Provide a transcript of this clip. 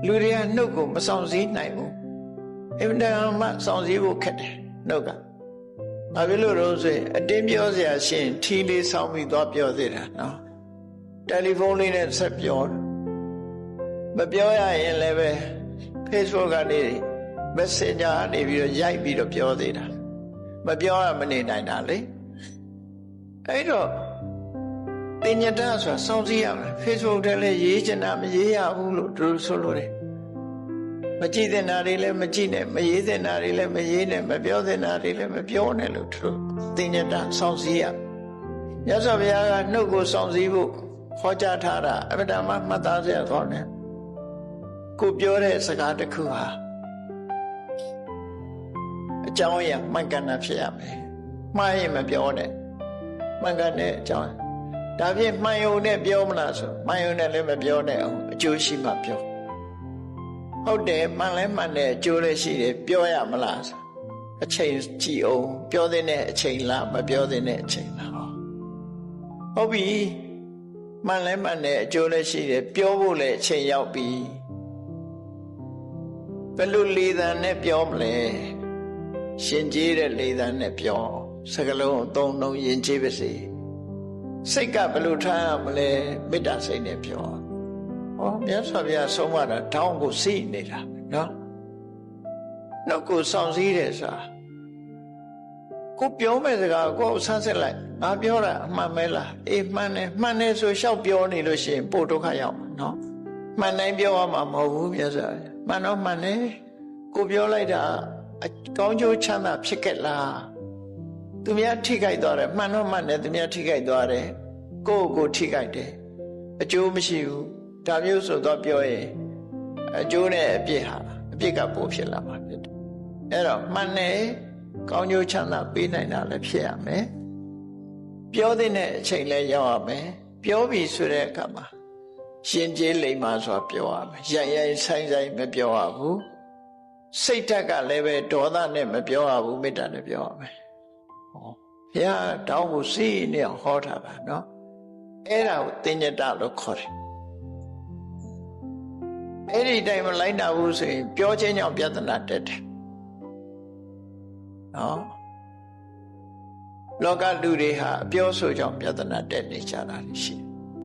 လူတွေကနှုတ်ကိုမဆောင်စည်းနိုင်ဘူးအင်တာမှဆောင်စည်းဖို့ခက်တယ်နှုတ်ကဘာဖြစ်လို့လဲဆိုရင်အတင်းပြောစရာရှင်ထီလေးဆောင်ပြီးသွားပြောသေးတာနော်တယ်လီဖုန်းလေးနဲ့ဆက်ပြောမပြောရရင်လည်းပဲ Facebook ကနေ Messenger ကနေပြီးတော့ရိုက်ပြီးတော့ပြောသေးတာမပြောရမနေနိုင်တာလေအဲ့တော့တင်ညတဆိုတာစောင့်ကြည့်ရမယ် Facebook ထဲလည်းရေးချင်တာမရေးရဘူးလို့သူတို့ဆိုလို့တယ်မကြည့်တဲ့နာတွေလည်းမကြည့်နဲ့မရေးတဲ့နာတွေလည်းမရေးနဲ့မပြောတဲ့နာတွေလည်းမပြောနဲ့လို့သူတို့တင်ညတစောင့်ကြည့်ရမြတ်စွာဘုရားကနှုတ်ကိုစောင့်ကြည့်ဖို့ဟောကြားထားတာအမှန်တမ်းမှတ်သားစရာကောင်းတယ်ကိုပြောတဲ့စကားတစ်ခုဟာအကြောင်းအရာမှန်ကန်တာဖြစ်ရမယ်မှားရင်မပြောနဲ့မှန်ကန်တဲ့အကြောင်းဒါဖြင့်မှန်ယုံနဲ့ပြောမလားဆိုမှန်ယုံနဲ့လည်းမပြောနဲ့အောင်အကျိုးရှိမှပြောဟုတ်တယ်မှန်လဲမှန်တယ်အကျိုးလည်းရှိတယ်ပြောရမလားဆိုအချိန်ကြည့်အောင်ပြောတဲ့အချိန်လားမပြောတဲ့အချိန်လားဟုတ်ပြီမှန်လဲမှန်တယ်အကျိုးလည်းရှိတယ်ပြောဖို့လည်းအချိန်ရောက်ပြီဘယ်လိုလေသံနဲ့ပြောမလဲရှင်ကျေးတဲ့လေသံနဲ့ပြောစကလုံးအသုံးလုံးယဉ်ကျေးပါစေစိတ်ကဘယ်လိုထားရမလဲမေတ္တာစိတ်နဲ့ပြောဟောမြတ်စွာဘုရားဆုံးမတာတောင်းကိုစိတ်နေတာနော်နှုတ်ကိုဆောင်စည်းတယ်ဆိုတာကိုပြောမဲ့စကားကိုဆန်းစစ်လိုက်ငါပြောတာအမှန်ပဲလားအေးမှန်တယ်ဆိုရှောက်ပြောနေလို့ရှိရင်ပို့ဒုက္ခရောက်မှာနော်မှန်တိုင်းပြောရမှာမဟုတ်ဘူးမြတ်စွာဘုရားမှန်တော့မှန်တယ်ကိုပြောလိုက်တာကောင်းကျိုးချမ်းသာဖြစ်ခဲ့လားသူများထိခိုက်သွားတယ်မှန်တော့မှန်တယ်သူများထိခိုက်သွားတယ်ကိုထိခိုက်တယ်အကျိုးမရှိဘူးဒါမျိုးဆိုတော့ပြောရင်အကျိုးနဲ့အပြစ်ဟာအပြစ်ကပိုဖြစ်လာမှာဖြစ်တယ်အဲ့တော့မှန်တယ်ကောင်းကျိုးချမ်းသာပေးနိုင်တာလည်းဖြစ်ရမယ်ပြောတဲ့အချိန်လည်းရောက်ရမယ်ပြောပြီဆိုတဲ့အခါမှာရှင်ကျေးလိမ္မာစွာပြောရမယ်ရိုင်ဆိုင်မပြောရဘူးစိတ်ဓာတ်ကလည်းပဲဒေါသနဲ့မပြောရဘူးမေတ္တာနဲ့ပြောရမယ်ဟောဘုရားတောင်းကိုစိတ်နဲ့ဟောထားတာနော်အဲ့ဒါကိုတင်ညတလို့ခေါ်တယ်အဲ့ဒီတိုင်းမလိုက်နာဘူးဆိုရင်ပြောခြင်းကြောင့်ပြဿနာတက်တယ်နော်လောကလူတွေဟာအပြောဆိုကြောင့်ပြဿနာတက်နေကြတာရှိ